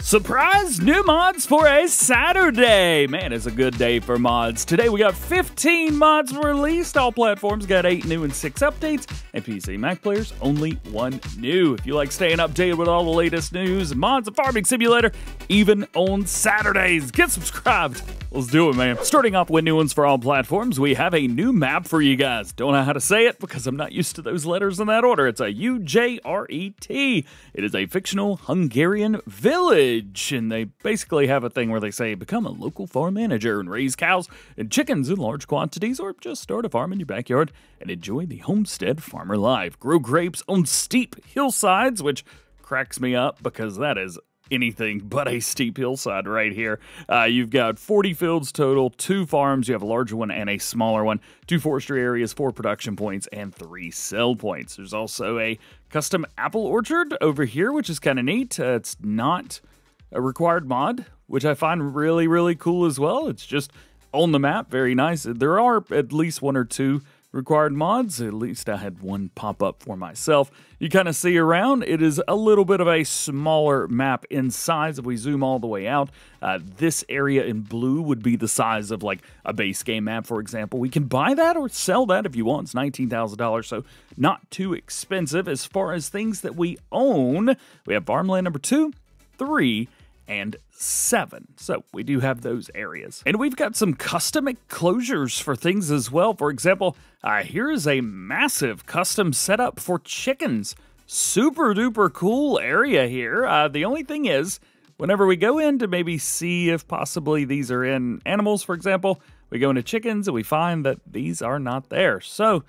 Surprise new mods for a Saturday! Man, it's a good day for mods. Today we got 15 mods released. All platforms got 8 new and 6 updates. And PC Mac players, only 1 new. If you like staying updated with all the latest news, mods, and Farming Simulator, even on Saturdays, get subscribed. Let's do it, man. Starting off with new ones for all platforms, we have a new map for you guys. Don't know how to say it because I'm not used to those letters in that order. It's a Újrét. It is a fictional Hungarian village, and they basically have a thing where they say, become a local farm manager and raise cows and chickens in large quantities, or just start a farm in your backyard and enjoy the homestead farmer life. Grow grapes on steep hillsides, which cracks me up because that is anything but a steep hillside right here. You've got 40 fields total, 2 farms, you have a larger one and a smaller one, 2 forestry areas, 4 production points, and 3 sell points. There's also a custom apple orchard over here, which is kind of neat. It's not a required mod, which I find really cool as well. It's just on the map, very nice. There are at least 1 or 2 required mods. At least I had one pop up for myself. You kind of see around, it is a little bit of a smaller map in size. If we zoom all the way out, this area in blue would be the size of like a base game map, for example. We can buy that or sell that if you want. It's $19,000, so not too expensive. As far as things that we own, we have farmland number 2, 3, and 7. So we do have those areas. And we've got some custom enclosures for things as well. For example, here is a massive custom setup for chickens. Super duper cool area here. The only thing is, whenever we go in to maybe see if possibly these are in animals, for example, we go into chickens and we find that these are not there. So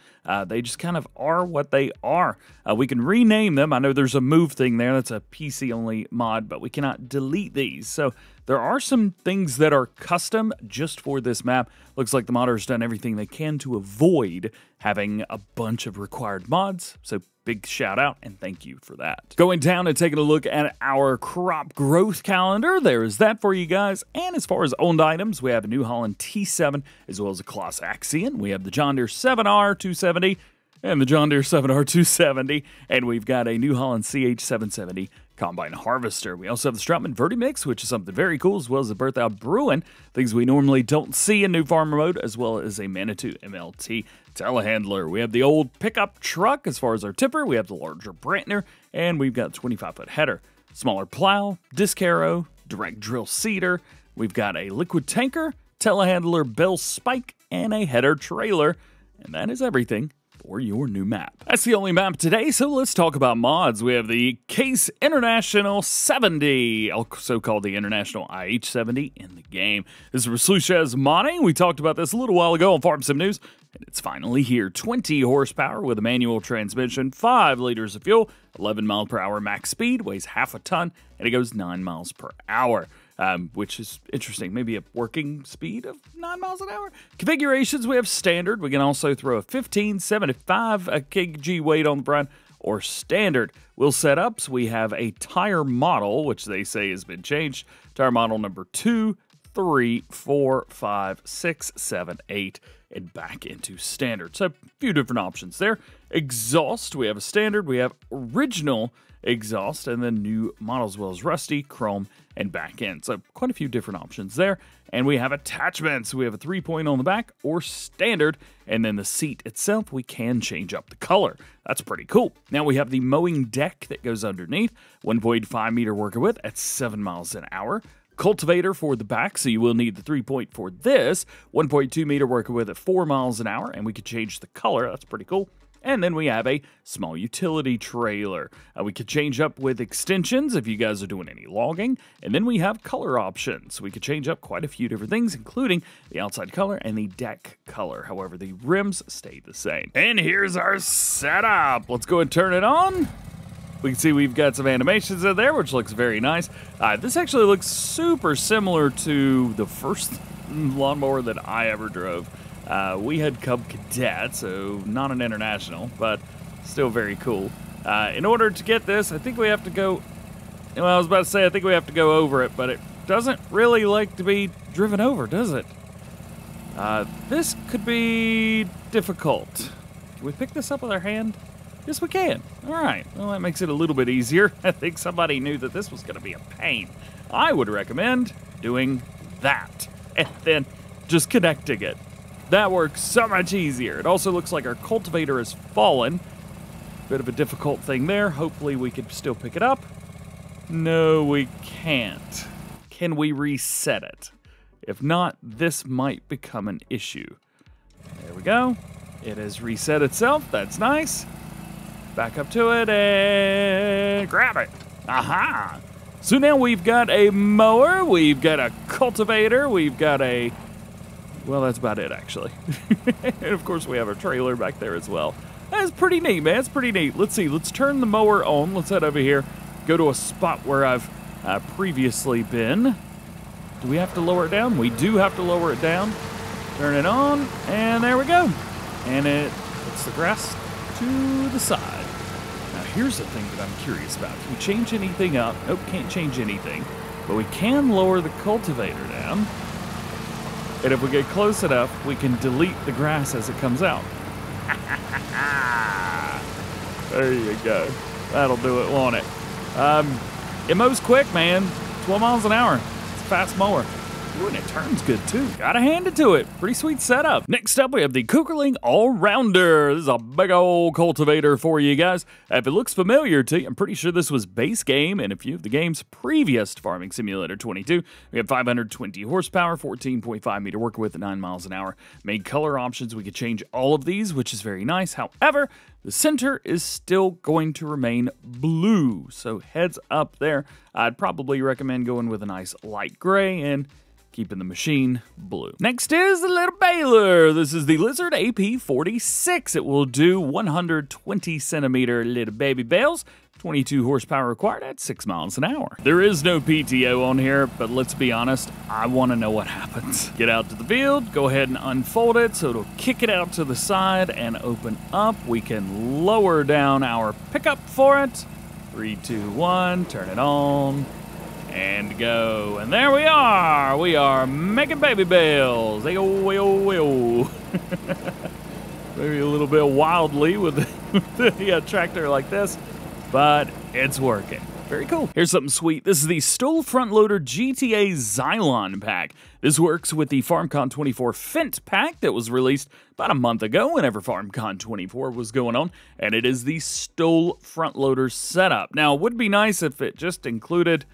they just kind of are what they are. We can rename them. I know there's a move thing there. That's a PC only mod, but we cannot delete these. So there are some things that are custom just for this map. Looks like the modder's done everything they can to avoid having a bunch of required mods. So big shout out and thank you for that. Going down and taking a look at our crop growth calendar, there is that for you guys. And as far as owned items, we have a New Holland T7 as well as a Claas Axion. We have the John Deere 7R 270 and the John Deere 7R 270. And we've got a New Holland CH 770 Combine Harvester. We also have the Strutman Vertimix, which is something very cool, as well as the Berthoud Bruin, things we normally don't see in New Farmer Mode, as well as a Manitou MLT telehandler. We have the old pickup truck as far as our tipper. We have the larger Brantner, and we've got 25-foot header. Smaller plow, disc harrow, direct drill seeder. We've got a liquid tanker, telehandler bell spike, and a header trailer. And that is everything for your new map. That's the only map today, so let's talk about mods. We have the Case International 70, also called the International IH70 in the game. This is Reslucha's modding. We talked about this a little while ago on Farm Sim News, and it's finally here. 20 horsepower with a manual transmission, 5 liters of fuel, 11 miles per hour max speed, weighs half a ton, and it goes 9 miles per hour. Which is interesting. Maybe a working speed of 9 miles an hour. Configurations, we have standard. We can also throw a 1575 kg weight on the front, or standard. Wheel setups, we have a tire model, which they say has been changed. Tire model number 2, 3, 4, 5, 6, 7, 8, and back into standard. So a few different options there. Exhaust, we have a standard. We have original exhaust, and then new models as well as rusty, chrome, and back end. So quite a few different options there. And we have attachments. We have a 3-point on the back or standard, and then the seat itself, we can change up the color. That's pretty cool. Now we have the mowing deck that goes underneath, 1.5 meter worker width at 7 miles an hour. Cultivator for the back, so you will need the 3-point for this, 1.2 meter worker width at 4 miles an hour, and we could change the color. That's pretty cool. And then we have a small utility trailer. We could change up with extensions if you guys are doing any logging. And then we have color options. We could change up quite a few different things, including the outside color and the deck color. However, the rims stay the same. And here's our setup. Let's go and turn it on. We can see we've got some animations in there, which looks very nice. This actually looks super similar to the first lawnmower that I ever drove. We had Cub Cadet, so not an international, but still very cool. In order to get this, I think we have to go, well, I was about to say I think we have to go over it, but it doesn't really like to be driven over, does it? This could be difficult. Can we pick this up with our hand? Yes, we can. All right. Well, that makes it a little bit easier. I think somebody knew that this was going to be a pain. I would recommend doing that and then just connecting it. That works so much easier. It also looks like our cultivator has fallen. Bit of a difficult thing there. Hopefully we can still pick it up. No, we can't. Can we reset it? If not, this might become an issue. There we go. It has reset itself. That's nice. Back up to it and grab it. Aha! So now we've got a mower, we've got a cultivator, we've got a... Well, that's about it, actually. And of course, we have our trailer back there as well. That's pretty neat, man. It's pretty neat. Let's see. Let's turn the mower on. Let's head over here. Go to a spot where I've previously been. Do we have to lower it down? We do have to lower it down. Turn it on, and there we go. And it puts the grass to the side. Now, here's the thing that I'm curious about. Can we change anything up? Nope, can't change anything. But we can lower the cultivator down. And if we get close enough, we can delete the grass as it comes out. There you go. That'll do it, won't it? It mows quick, man. 12 miles an hour. It's a fast mower. Ooh, and it turns good, too. Gotta hand it to it. Pretty sweet setup. Next up, we have the Köckerling Allrounder. This is a big old cultivator for you guys. If it looks familiar to you, I'm pretty sure this was base game and a few of the games previous to Farming Simulator 22. We have 520 horsepower, 14.5 meter work width, 9 miles an hour. Made color options. We could change all of these, which is very nice. However, the center is still going to remain blue. So heads up there. I'd probably recommend going with a nice light gray and keeping the machine blue. Next is the little baler. This is the Lizard AP46. It will do 120 centimeter little baby bales, 22 horsepower required at 6 miles an hour. There is no PTO on here, but let's be honest, I want to know what happens. Get out to the field, go ahead and unfold it so it'll kick it out to the side and open up. We can lower down our pickup for it. 3, 2, 1, turn it on. And go. And there we are. We are making baby bales. Ayo, ayo, ayo. Maybe a little bit wildly with the tractor like this, but it's working. Very cool. Here's something sweet. This is the Stoll Frontloader GTA Xylon pack. This works with the FarmCon 24 Fent pack that was released about a month ago whenever FarmCon 24 was going on, and it is the Stoll Frontloader setup. Now, it would be nice if it just included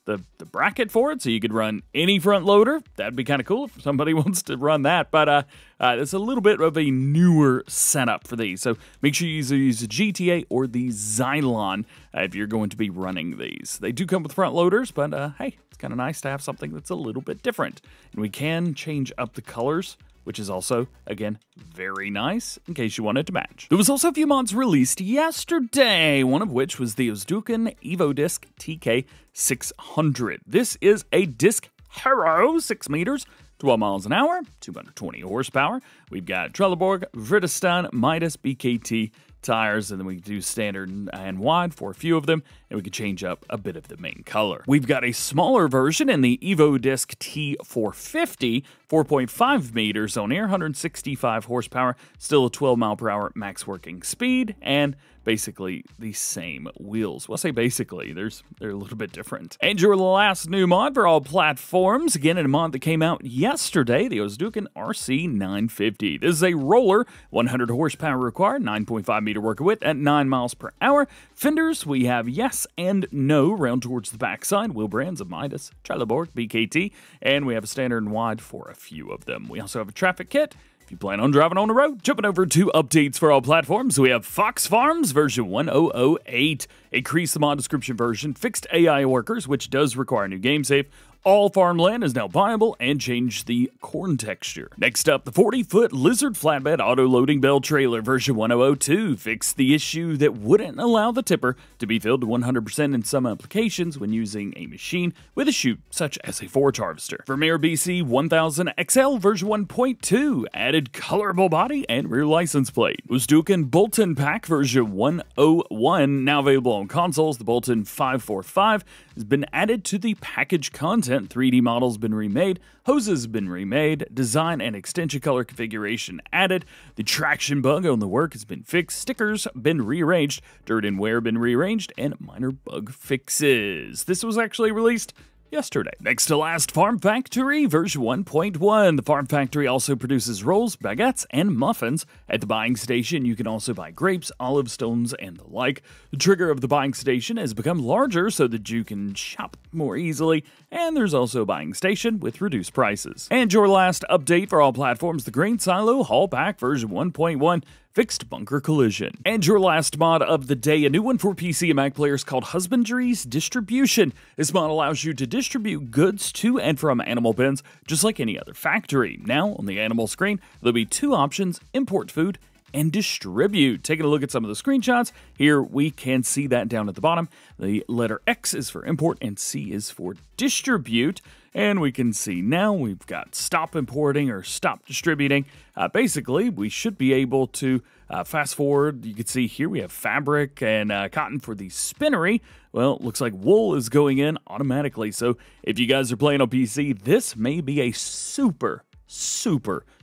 the bracket for it, so you could run any front loader. That'd be kind of cool if somebody wants to run that, but it's a little bit of a newer setup for these, so make sure you either use the GTA or the Xylon if you're going to be running these. They do come with front loaders, but hey, it's kind of nice to have something that's a little bit different. And we can change up the colors, which is also, again, very nice in case you wanted to match. There was also a few mods released yesterday, one of which was the Ozdoken Evodisc-TK 600. This is a disc hero, 6 meters, 12 miles an hour, 220 horsepower. We've got Trelleborg, Vermeer Midas BKT tires, and then we can do standard and wide for a few of them, and we can change up a bit of the main color. We've got a smaller version in the Evodisc-T 450, 4.5 meters on air, 165 horsepower, still a 12 mile per hour max working speed, and basically the same wheels. Well, I say basically, they're a little bit different. And your last new mod for all platforms, again, in a mod that came out yesterday, the Ozdoken RC 950. This is a roller, 100 horsepower required, 9.5 meter work width at 9 miles per hour. Fenders, we have yes and no round towards the backside, wheel brands of Midas, Trelleborg, BKT, and we have a standard and wide for a few of them. We also have a traffic kit. If you plan on driving on the road, jumping over to updates for all platforms, we have Fox Farms version 1008, increased the mod description version, fixed AI workers, which does require a new game save. All farmland is now viable and changed the corn texture. Next up, the 40-foot Lizard Flatbed auto-loading bell trailer version 1002 fixed the issue that wouldn't allow the tipper to be filled to 100% in some applications when using a machine with a chute such as a forage harvester. Vermeer BC 1000 XL version 1.2 added colorable body and rear license plate. Ozdoken Boltan pack version 101 now available on consoles. The Boltan 545 has been added to the package content content, 3D models been remade, hoses been remade, design and extension color configuration added, the traction bug on the work has been fixed, stickers been rearranged, dirt and wear been rearranged, and minor bug fixes. This was actually released yesterday. Next to last, Farm Factory version 1.1. The Farm Factory also produces rolls, baguettes, and muffins. At the buying station, you can also buy grapes, olive stones, and the like. The trigger of the buying station has become larger so that you can shop more easily, and there's also a buying station with reduced prices. And your last update for all platforms, the Grain Silo Haul Pack version 1.1. Fixed bunker collision. And your last mod of the day, a new one for PC and Mac players called Husbandries Distribution. This mod allows you to distribute goods to and from animal pens just like any other factory. Now, on the animal screen, there'll be two options: import food and distribute. Taking a look at some of the screenshots, here we can see that down at the bottom. The letter X is for import and C is for distribute. And we can see now we've got stop importing or stop distributing. Basically, we should be able to fast forward. You can see here we have fabric and cotton for the spinnery. Well, it looks like wool is going in automatically. So if you guys are playing on PC, this may be a super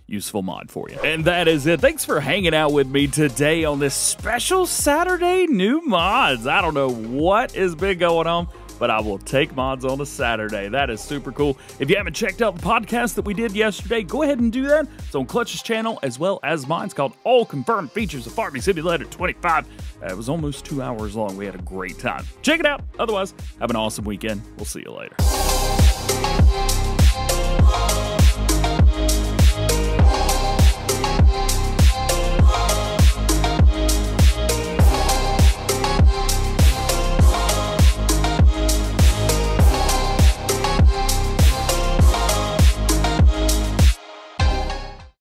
useful mod for you. And that is it. Thanks for hanging out with me today on this special Saturday new mods. I don't know what has been going on, but I will take mods on a Saturday. That is super cool. If you haven't checked out the podcast that we did yesterday, go ahead and do that. It's on Clutch's channel as well as mine. It's called All Confirmed Features of Farming Simulator 25. It was almost 2 hours long. We had a great time. Check it out. Otherwise, have an awesome weekend. We'll see you later.